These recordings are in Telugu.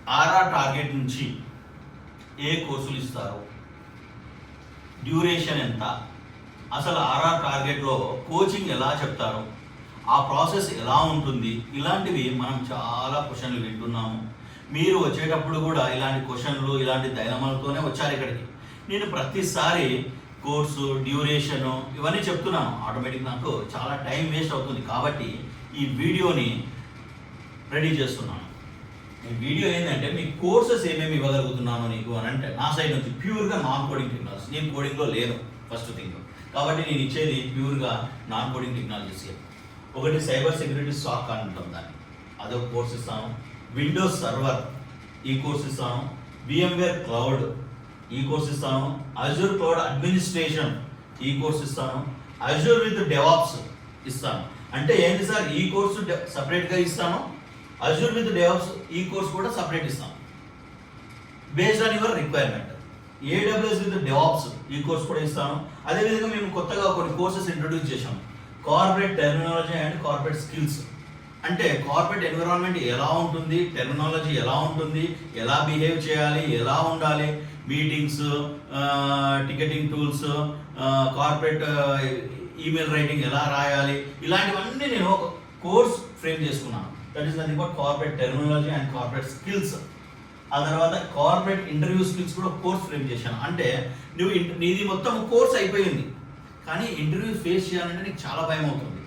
టార్గెట్ నుంచి ఏ కోర్సులు ఇస్తారు, డ్యూరేషన్ ఎంత, అసలు టార్గెట్లో కోచింగ్ ఎలా చెప్తారు, ఆ ప్రాసెస్ ఎలా ఉంటుంది, ఇలాంటివి మనం చాలా క్వశ్చన్లు వింటున్నాము. మీరు వచ్చేటప్పుడు కూడా ఇలాంటి క్వశ్చన్లు ఇలాంటి డైలమాలతోనే వచ్చారు ఇక్కడికి. నేను ప్రతిసారి కోర్సు డ్యూరేషను ఇవన్నీ చెప్తున్నాను. ఆటోమేటిక్ నాకు చాలా టైం వేస్ట్ అవుతుంది కాబట్టి ఈ వీడియోని రెడీ చేస్తున్నాను. ఈ వీడియో ఏంటంటే మీ కోర్సెస్ ఏమేమి ఇవ్వగలుగుతున్నాను నీకు అని అంటే నా సైడ్ నుంచి ప్యూర్గా నాన్ కోడింగ్ టెక్నాలజీ. నేను కోడింగ్లో లేను ఫస్ట్ థింగ్, కాబట్టి నేను ఇచ్చేది ప్యూర్గా నాన్ కోడింగ్ టెక్నాలజీస్. ఒకటి సైబర్ సెక్యూరిటీ సాక్ అని ఉంటుంది, దాన్ని అదొక కోర్స్ ఇస్తాను. విండోస్ సర్వర్ ఈ కోర్స్ ఇస్తాను. VMware క్లౌడ్ ఈ కోర్స్ ఇస్తాను. అజూర్ క్లౌడ్ అడ్మినిస్ట్రేషన్ ఈ కోర్స్ ఇస్తాను. అజూర్ విత్ డెవాప్స్ ఇస్తాను. అంటే ఏంటి సార్, ఈ కోర్సు సపరేట్గా ఇస్తాను, అజూర్ విత్ డెవాప్స్ ఈ కోర్స్ కూడా సపరేట్ ఇస్తాను based on your requirement. AWS with DevOps ఈ కోర్స్ కూడా ఇస్తాను. అదేవిధంగా మేము కొత్తగా కొన్ని కోర్సెస్ ఇంట్రొడ్యూస్ చేశాము. Corporate terminology and corporate skills, అంటే కార్పొరేట్ ఎన్విరాన్మెంట్ ఎలా ఉంటుంది, టెర్మినాలజీ ఎలా ఉంటుంది, ఎలా బిహేవ్ చేయాలి, ఎలా ఉండాలి, meetings, ticketing tools, corporate email writing ఎలా రాయాలి, ఇలాంటివన్నీ నేను ఒక కోర్స్ ఫ్రేమ్ చేసుకున్నాను. That is nothing but corporate terminology and corporate skills. ఆ తర్వాత కార్పొరేట్ ఇంటర్వ్యూ స్కిల్స్ కూడా కోర్స్ ఫ్రేమ్ చేశాను. అంటే నువ్వు నీది మొత్తం కోర్స్ అయిపోయింది, కానీ ఇంటర్వ్యూ ఫేస్ చేయాలంటే నీకు చాలా భయం అవుతుంది.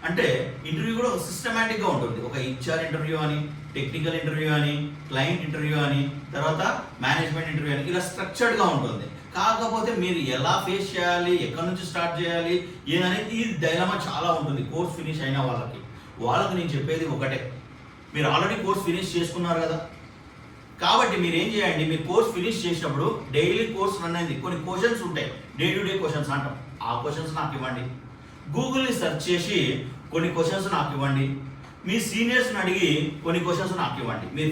అంటే ఇంటర్వ్యూ కూడా సిస్టమేటిక్గా ఉంటుంది. ఒక HR ఇంటర్వ్యూ అని, టెక్నికల్ ఇంటర్వ్యూ అని, క్లయింట్ ఇంటర్వ్యూ అని, తర్వాత మేనేజ్మెంట్ ఇంటర్వ్యూ అని, ఇలా స్ట్రక్చర్డ్గా ఉంటుంది. కాకపోతే మీరు ఎలా ఫేస్ చేయాలి, ఎక్కడి నుంచి స్టార్ట్ చేయాలి ఏదనేది ఈ డైలమా చాలా ఉంటుంది కోర్స్ ఫినిష్ అయిన వాళ్ళకి. నేను చెప్పేది ఒకటే, మీరు ఆల్రెడీ కోర్స్ ఫినిష్ చేసుకున్నారు కదా, కాబట్టి మీరు ఏం చేయండి, మీరు కోర్స్ ఫినిష్ చేసినప్పుడు డైలీ కోర్స్ రన్ అయింది, కొన్ని క్వశ్చన్స్ ఉంటాయి, డే టు డే క్వశ్చన్స్ అంటాం. ఆ క్వశ్చన్స్ నాకు ఇవ్వండి. గూగుల్ని సెర్చ్ చేసి కొన్ని క్వశ్చన్స్ నాకు ఇవ్వండి. మీ సీనియర్స్ని అడిగి కొన్ని క్వశ్చన్స్ నాకు ఇవ్వండి, మీరు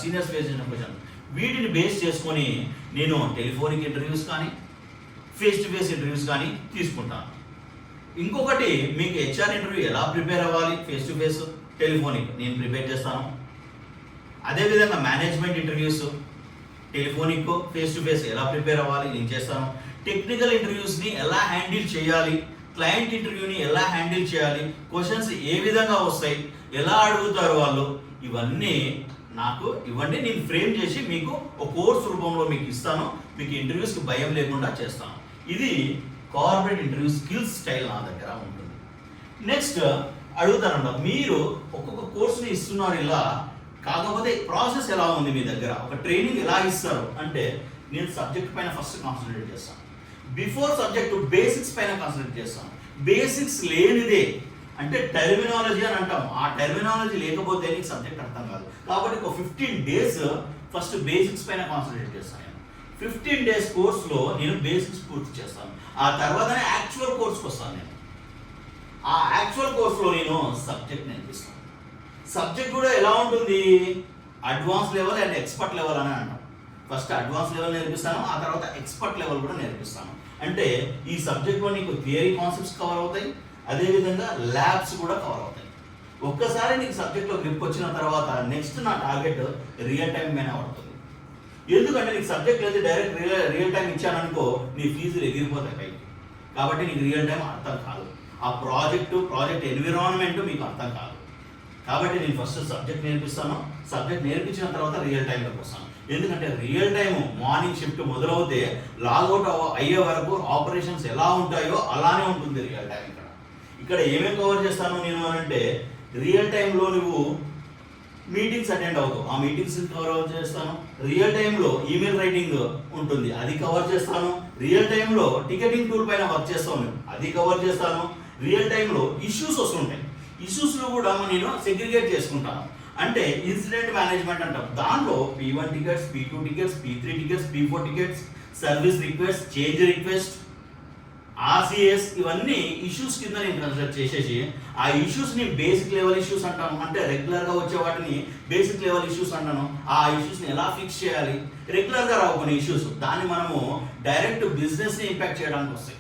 సీనియర్స్ ఫేస్ చేసిన క్వశ్చన్స్. వీటిని బేస్ చేసుకొని నేను టెలిఫోనిక్ ఇంటర్వ్యూస్ కానీ ఫేస్ టు ఫేస్ ఇంటర్వ్యూస్ కానీ తీసుకుంటాను. ఇంకొకటి, మీకు HR ఇంటర్వ్యూ ఎలా ప్రిపేర్ అవ్వాలి, ఫేస్ టు ఫేస్, టెలిఫోనిక్ నేను ప్రిపేర్ చేస్తాను. అదేవిధంగా management interviews telephonic face to face ఎలా ప్రిపేర్ అవ్వాలి నేను చేస్తాను. టెక్నికల్ ఇంటర్వ్యూస్ని ఎలా హ్యాండిల్ చేయాలి, క్లయింట్ ఇంటర్వ్యూని ఎలా హ్యాండిల్ చేయాలి, క్వశ్చన్స్ ఏ విధంగా వస్తాయి, ఎలా అడుగుతారు వాళ్ళు, ఇవన్నీ నాకు ఇవ్వండి. నేను ఫ్రేమ్ చేసి మీకు ఒక కోర్స్ రూపంలో మీకు ఇస్తాను. మీకు ఇంటర్వ్యూస్కి భయం లేకుండా చేస్తాను. ఇది కార్పొరేట్ ఇంటర్వ్యూ స్కిల్స్ స్టైల్ నా దగ్గర ఉంటుంది. నెక్స్ట్ అడుగుతారంట, మీరు ఒక్కొక్క కోర్సుని ఇస్తున్నారు ఇలా, కాకపోతే ప్రాసెస్ ఎలా ఉంది మీ దగ్గర, ఒక ట్రైనింగ్ ఎలా ఇస్తారు అంటే, నేను సబ్జెక్ట్ పైన ఫస్ట్ కాన్సన్ట్రేట్ చేస్తాను. బిఫోర్ సబ్జెక్ట్ బేసిక్స్ పైన కాన్సన్ట్రేట్ చేస్తాను. బేసిక్స్ లేనిదే అంటే టెర్మినాలజీ అని అంటాం, ఆ టెర్మినాలజీ లేకపోతే నీకు సబ్జెక్ట్ అర్థం కాదు. కాబట్టి ఒక 15 days ఫస్ట్ బేసిక్స్ పైన కాన్సన్ట్రేట్ చేస్తాను. 15 days కోర్స్లో నేను బేసిక్స్ పూర్తి చేస్తాను. ఆ తర్వాతనే యాక్చువల్ కోర్స్కి వస్తాను. నేను ఆ యాక్చువల్ కోర్స్లో నేను సబ్జెక్ట్ నేర్పిస్తాను. సబ్జెక్ట్ కూడా ఎలా ఉంటుంది, advance level and expert level అని అంటాం. ఫస్ట్ అడ్వాన్స్ లెవెల్ నేర్పిస్తాను, ఆ తర్వాత ఎక్స్పర్ట్ లెవెల్ కూడా నేర్పిస్తాను. అంటే ఈ సబ్జెక్ట్లో నీకు థియరీ కాన్సెప్ట్స్ కవర్ అవుతాయి, అదేవిధంగా ల్యాబ్స్ కూడా కవర్ అవుతాయి. ఒక్కసారి నీకు సబ్జెక్ట్లో గ్రిప్ వచ్చిన తర్వాత నెక్స్ట్ నా టార్గెట్ రియల్ టైం మీద పడుతుంది. ఎందుకంటే నీకు సబ్జెక్ట్ లేదు, డైరెక్ట్ రియల్ టైం ఇచ్చాననుకో నీ ఫీజులు ఎగిరిపోతాయి పైకి. కాబట్టి నీకు రియల్ టైం అర్థం కాదు, ఆ ప్రాజెక్ట్ ఎన్విరాన్మెంట్ మీకు అర్థం కాదు. కాబట్టి నేను ఫస్ట్ సబ్జెక్ట్ నేర్పిస్తాను. సబ్జెక్ట్ నేర్పించిన తర్వాత రియల్ టైంలోకి వస్తాను. ఎందుకంటే రియల్ టైం మార్నింగ్ షిఫ్ట్ మొదలవుతే లాగౌట్ అయ్యే వరకు ఆపరేషన్స్ ఎలా ఉంటాయో అలానే ఉంటుంది రియల్ టైం. ఇక్కడ ఏమేమి కవర్ చేస్తాను నేను అంటే, రియల్ టైంలో నువ్వు మీటింగ్స్ అటెండ్ అవుతావు, ఆ మీటింగ్స్ కవర్ చేస్తాను. రియల్ టైంలో ఈమెయిల్ రైటింగ్ ఉంటుంది, అది కవర్ చేస్తాను. రియల్ టైంలో టికెటింగ్ టూల్ పైన వర్క్ చేస్తాను, అది కవర్ చేస్తాను. రియల్ టైంలో ఇష్యూస్ వస్తుంటాయి, ఇష్యూస్లో కూడా నేను సెగ్రిగేట్ చేసుకుంటాను. అంటే ఇన్సిడెంట్ మేనేజ్మెంట్ అంటాం. దాంట్లో P1 tickets, P2 tickets, P3 tickets, P4 tickets, service request, change request, RCS, ఇవన్నీ ఇష్యూస్ కింద నేను కన్సిడర్ చేసేసి ఆ ఇష్యూస్ని బేసిక్ లెవెల్ ఇష్యూస్ అంటాను. అంటే రెగ్యులర్గా వచ్చే వాటిని బేసిక్ లెవెల్ ఇష్యూస్ అంటాను. ఆ ఇష్యూస్ని ఎలా ఫిక్స్ చేయాలి, రెగ్యులర్గా రావు కొన్ని ఇష్యూస్, దాన్ని మనము డైరెక్ట్ బిజినెస్ని ఇంపాక్ట్ చేయడానికి వస్తాయి.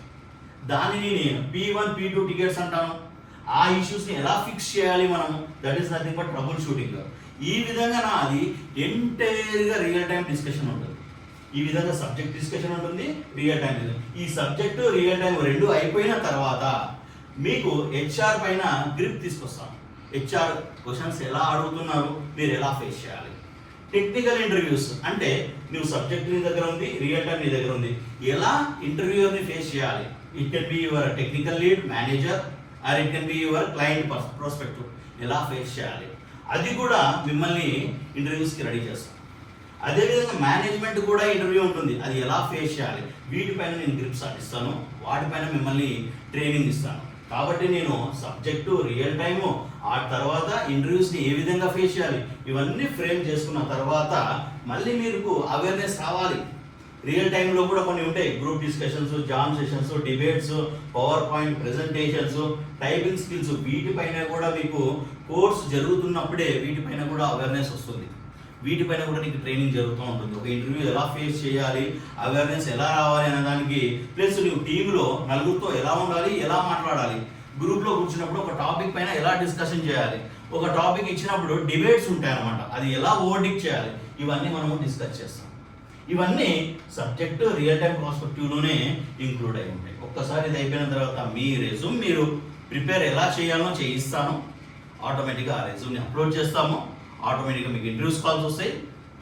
దానిని నేను P1, P2 టికెట్స్ అంటాను. ఆ ఇష్యూస్ని ఎలా ఫిక్స్ చేయాలి మనము, that is nothing but trouble shooting. ఈ విధంగా నాది ఎంటైర్గా రియల్ టైం డిస్కషన్ ఉంటుంది. ఈ విధంగా సబ్జెక్ట్ డిస్కషన్ ఉంటుంది, రియల్ టైం. ఈ సబ్జెక్టు రియల్ టైం రెండు అయిపోయిన తర్వాత మీకు హెచ్ఆర్ పైన గ్రిప్ తీసుకొస్తాను. హెచ్ఆర్ క్వశ్చన్స్ ఎలా అడుగుతున్నారు, మీరు ఎలా ఫేస్ చేయాలి. టెక్నికల్ ఇంటర్వ్యూస్ అంటే నువ్వు సబ్జెక్ట్ నీ దగ్గర ఉంది, రియల్ టైం నీ దగ్గర ఉంది, ఎలా ఇంటర్వ్యూని ఫేస్ చేయాలి. It can be your technical lead, manager, or it can be your client prospective. ఎలా ఫేస్ చేయాలి అది కూడా మిమ్మల్ని ఇంటర్వ్యూస్కి రెడీ చేస్తాం. అదేవిధంగా మేనేజ్మెంట్ కూడా ఇంటర్వ్యూ ఉంటుంది, అది ఎలా ఫేస్ చేయాలి. వీటిపైన నేను గ్రిప్స్ ఇస్తాను, వాటిపైన మిమ్మల్ని ట్రైనింగ్ ఇస్తాను. కాబట్టి నేను సబ్జెక్టు, రియల్ టైము, ఆ తర్వాత ఇంటర్వ్యూస్ని ఏ విధంగా ఫేస్ చేయాలి ఇవన్నీ ఫ్రేమ్ చేసుకున్న తర్వాత మళ్ళీ మీకు అవేర్నెస్ రావాలి. రియల్ టైంలో కూడా కొన్ని ఉంటాయి, group discussions, jam sessions, debates, power point presentations, typing skills, వీటిపైన కూడా మీకు కోర్స్ జరుగుతున్నప్పుడే వీటిపైన కూడా అవేర్నెస్ వస్తుంది. వీటిపైన కూడా నీకు ట్రైనింగ్ జరుగుతూ ఉంటుంది. ఒక ఇంటర్వ్యూ ఎలా ఫేస్ చేయాలి, అవేర్నెస్ ఎలా రావాలి అనే దానికి, ప్లస్ నువ్వు టీంలో నలుగురితో ఎలా ఉండాలి, ఎలా మాట్లాడాలి, గ్రూప్లో కూర్చున్నప్పుడు ఒక టాపిక్ పైన ఎలా డిస్కషన్ చేయాలి, ఒక టాపిక్ ఇచ్చినప్పుడు డిబేట్స్ ఉంటాయి అన్నమాట, అది ఎలా ఓవర్డిక్ చేయాలి, ఇవన్నీ మనము డిస్కస్ చేస్తాం. ఇవన్నీ సబ్జెక్టు, రియల్ టైం ప్రాస్పెక్టివ్లోనే ఇంక్లూడ్ అయి ఉంటాయి. ఒక్కసారి ఇది అయిపోయిన తర్వాత మీ రెజ్యూమ్ మీరు ప్రిపేర్ ఎలా చేయాలో చేయిస్తాను. ఆటోమేటిక్గా ఆ రెజ్యూమ్ని అప్లోడ్ చేస్తాము. ఆటోమేటిక్గా మీకు ఇంటర్వ్యూస్ కాల్స్ వస్తాయి.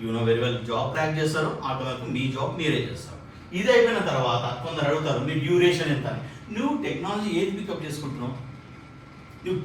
You know very well, job crack చేస్తారు. ఆటోమేటిక్గా మీ జాబ్ మీరే చేస్తారు. ఇది అయిపోయిన తర్వాత కొందరు అడుగుతారు మీ డ్యూరేషన్ ఎంత అని. నువ్వు టెక్నాలజీ ఏది పికప్ చేసుకుంటున్నావు, నువ్వు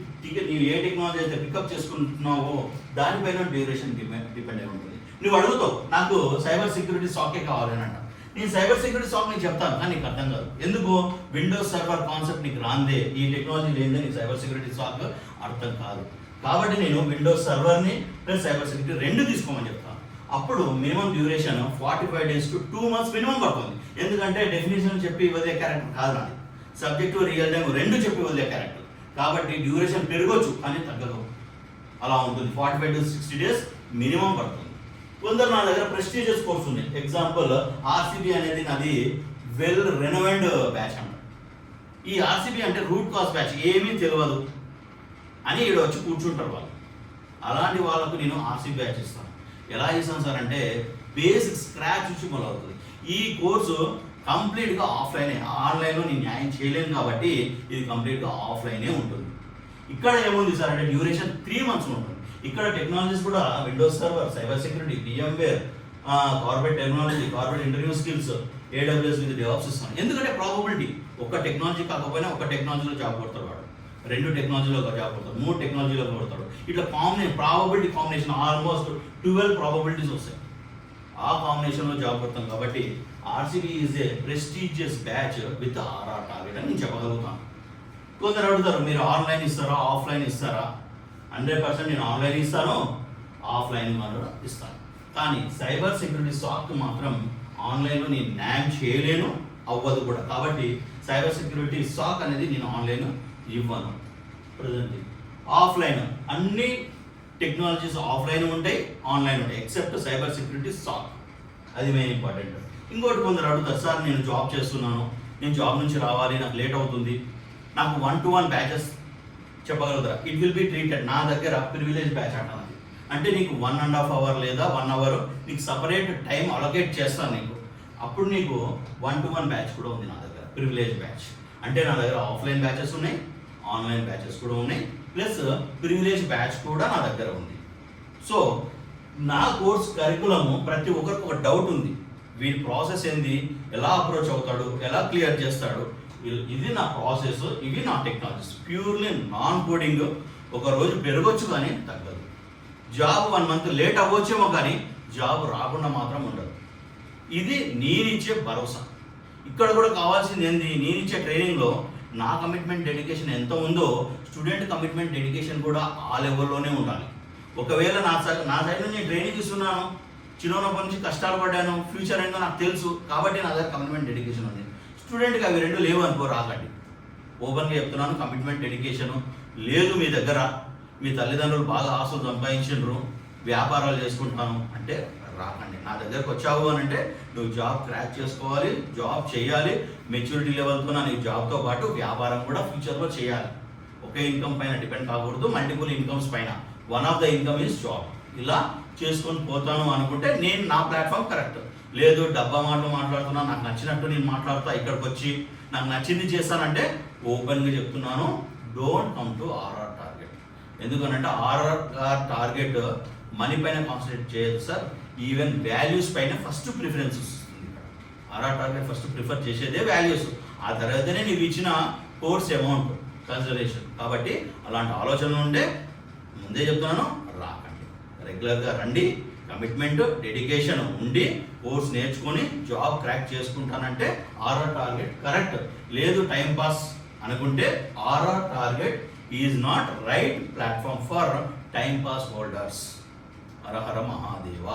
ఏ టెక్నాలజీ అయితే పికప్ చేసుకుంటున్నావో దానిపైన డ్యూరేషన్ డిపెండ్ అయి ఉంటుంది. నువ్వు అడుగుతావు నాకు సైబర్ సెక్యూరిటీ సాకే కావాలని అంట. నేను సైబర్ సెక్యూరిటీ సాక్ నీకు చెప్తాను, కానీ నీకు అర్థం కాదు. ఎందుకు? విండోస్ సర్వర్ కాన్సెప్ట్ నీకు రాందే, ఈ టెక్నాలజీ లేదే నీకు సైబర్ సెక్యూరిటీ సాక్ అర్థం కాదు. కాబట్టి నేను విండోస్ సర్వర్ని ప్లస్ సైబర్ సెక్యూరిటీ రెండు తీసుకోమని చెప్తాను. అప్పుడు minimum duration 45 days to 2 months minimum పడుతుంది. ఎందుకంటే డెఫినేషన్ చెప్పి వదిలే క్యారెక్టర్ కాదు నాది, సబ్జెక్టు, రియల్ టైం రెండు చెప్పి వదిలే క్యారెక్టర్. కాబట్టి డ్యూరేషన్ పెరగొచ్చు కానీ తగ్గదు, అలా ఉంటుంది. 45 to 60 days మినిమం పడుతుంది. కొందరు నా దగ్గర ప్రెస్టీజియస్ కోర్స్ ఉంది. ఎగ్జాంపుల్ ఆర్సిబి అనేది నాది వెల్ రెనోవెండ్ బ్యాచ్ అంట. ఈ ఆర్సిబి అంటే రూట్ కాజ్ బ్యాచ్, ఏమీ తెలియదు అని ఇక్కడ వచ్చి కూర్చుంటారు వాళ్ళు. అలాంటి వాళ్ళకు నేను ఆర్సిబి బ్యాచ్ ఇస్తాను. ఎలా ఇస్తాను సార్ అంటే బేసిక్ స్క్రాచ్ నుంచి మొదలవుతుంది. ఈ కోర్సు కంప్లీట్గా ఆఫ్లైనే, ఆన్లైన్లో నేను న్యాయం చేయలేను కాబట్టి ఇది కంప్లీట్గా ఆఫ్లైనే ఉంటుంది. ఇక్కడ ఏముంది సార్ అంటే డ్యూరేషన్ 3 months ఉంటుంది. ఇక్కడ టెక్నాలజీస్ కూడా Windows server, cyber security, VMware, corporate technology, corporate interview skills, AWS with DevOps ఇస్తాను. ఎందుకంటే ప్రాబబిలిటీ ఒక్క టెక్నాలజీ కాకపోయినా ఒక టెక్నాలజీలో జాబ్ కొడతాడు వాడు, 2 టెక్నాలజీలో జాబ్ కొడతాడు, 3 టెక్నాలజీలో కొడతాడు. ఇట్లా ప్రాబబిలిటీ కాంబినేషన్ ఆల్మోస్ట్ 12 ప్రాబబిలిటీస్ వస్తాయి. ఆ కాంబినేషన్లో జాబ్ కొడతాం. కాబట్టి RCB is a prestigious batch with RR target అని నేను చెప్పగలుగుతాను. కొందరు అడుగుతారు మీరు ఆన్లైన్ ఇస్తారా, ఆఫ్లైన్ ఇస్తారా? 100% నేను ఆన్లైన్ ఇస్తాను, ఆఫ్లైన్ కూడా ఇస్తాను. కానీ సైబర్ సెక్యూరిటీ సాక్ మాత్రం ఆన్లైన్లో నేను న్యాయం చేయలేను, అవ్వదు కూడా. కాబట్టి సైబర్ సెక్యూరిటీ సాక్ అనేది నేను ఆన్లైన్ ఇవ్వను. ప్రజెంట్ ఆఫ్లైన్ అన్ని టెక్నాలజీస్ ఆఫ్లైన్ ఉంటాయి, ఆన్లైన్ ఉంటాయి, ఎక్సెప్ట్ సైబర్ సెక్యూరిటీ సాక్. అది మెయిన్ ఇంపార్టెంట్. ఇంకోటి కొందరు అడుగుతారు సార్ నేను జాబ్ చేస్తున్నాను, నేను జాబ్ నుంచి రావాలి, నాకు లేట్ అవుతుంది, నాకు 1-to-1 బ్యాచెస్ చెప్పగలుగుతారా? It will be treated. నా దగ్గర ప్రివిలేజ్ బ్యాచ్ అంటాను. అంటే నీకు 1.5 hour లేదా 1 hour నీకు సపరేట్ టైం అలొకేట్ చేస్తాను నీకు. అప్పుడు నీకు 1-to-1 బ్యాచ్ కూడా ఉంది నా దగ్గర, ప్రివిలేజ్ బ్యాచ్. అంటే నా దగ్గర ఆఫ్లైన్ బ్యాచెస్ ఉన్నాయి, ఆన్లైన్ బ్యాచెస్ కూడా ఉన్నాయి, ప్లస్ ప్రివిలేజ్ బ్యాచ్ కూడా నా దగ్గర ఉంది. సో నా కోర్స్ కరికులము ప్రతి ఒక్కరికి ఒక డౌట్ ఉంది, వీడి ప్రాసెస్ ఏంది, ఎలా అప్రోచ్ అవుతాడు, ఎలా క్లియర్ చేస్తాడు, ఇది నా ప్రాసెస్, ఇవి నా టెక్నాలజీస్. Purely non coding. ఒక రోజు పెరగొచ్చు కానీ తగ్గదు. జాబ్ 1 month లేట్ అవ్వచ్చేమో కానీ జాబ్ రాకుండా మాత్రం ఉండదు. ఇది నేనిచ్చే భరోసా. ఇక్కడ కూడా కావాల్సింది ఏంది, నేనిచ్చే ట్రైనింగ్లో నా కమిట్మెంట్, డెడికేషన్ ఎంత ఉందో స్టూడెంట్ కమిట్మెంట్, డెడికేషన్ కూడా ఆ లెవెల్లోనే ఉండాలి. ఒకవేళ నా సైడ్ నుంచి నేను ట్రైనింగ్ ఇస్తున్నాను, చిన్నప్పటి నుంచి కష్టాలు పడ్డాను, ఫ్యూచర్ ఏంటో నాకు తెలుసు కాబట్టి నా దగ్గర కమిట్మెంట్, డెడికేషన్ ఉంది. స్టూడెంట్కి అవి రెండు లేవు అనుకో, రాకండి. ఓపెన్గా చెప్తున్నాను, కమిట్మెంట్, డెడికేషను లేదు మీ దగ్గర, మీ తల్లిదండ్రులు బాగా ఆస్తులు సంపాదించారు, వ్యాపారాలు చేసుకుంటాను అంటే రాకండి. నా దగ్గరకు వచ్చావు అని అంటే నువ్వు జాబ్ క్రాక్ చేసుకోవాలి, జాబ్ చేయాలి, మెచ్యూరిటీ లెవెల్తో నీ జాబ్తో పాటు వ్యాపారం కూడా ఫ్యూచర్లో చేయాలి. ఒకే ఇన్కమ్ పైన డిపెండ్ కాకూడదు, మల్టిపుల్ ఇన్కమ్స్ పైన. One of the income is job. ఇలా చేసుకొని పోతాను అనుకుంటే నేను నా ప్లాట్ఫామ్ కరెక్ట్. లేదు డబ్బా మాటలు మాట్లాడుతున్నా, నాకు నచ్చినట్టు నేను మాట్లాడుతా, ఇక్కడికి వచ్చి నాకు నచ్చింది చేస్తానంటే ఓపెన్గా చెప్తున్నాను, don't come to RR target. ఎందుకనంటే ఆర్ఆర్ టార్గెట్ మనీ పైన కాన్సన్ట్రేట్ చేయదు సార్, ఈవెన్ వాల్యూస్ పైన ఫస్ట్ ప్రిఫరెన్స్ వస్తుంది. ఆర్ఆర్ టార్గెట్ ఫస్ట్ ప్రిఫర్ చేసేదే వాల్యూస్, ఆ తర్వాతనే నీవు ఇచ్చిన కోర్స్ అమౌంట్ కన్సిడరేషన్. కాబట్టి అలాంటి ఆలోచనలు ఉంటే ముందే చెప్తున్నాను, రాకండి, రెగ్యులర్గా రండి, కమిట్మెంట్ డెడికేషన్ ఉండి కోర్స్ నేర్చుకొని జాబ్ క్రాక్ చేసుకుంటానంటే ఆర్ఆర్ టార్గెట్ కరెక్ట్. లేదు టైం పాస్ అనుకుంటే RR target is not right platform for time pass holders. Hara Hara Mahadeva.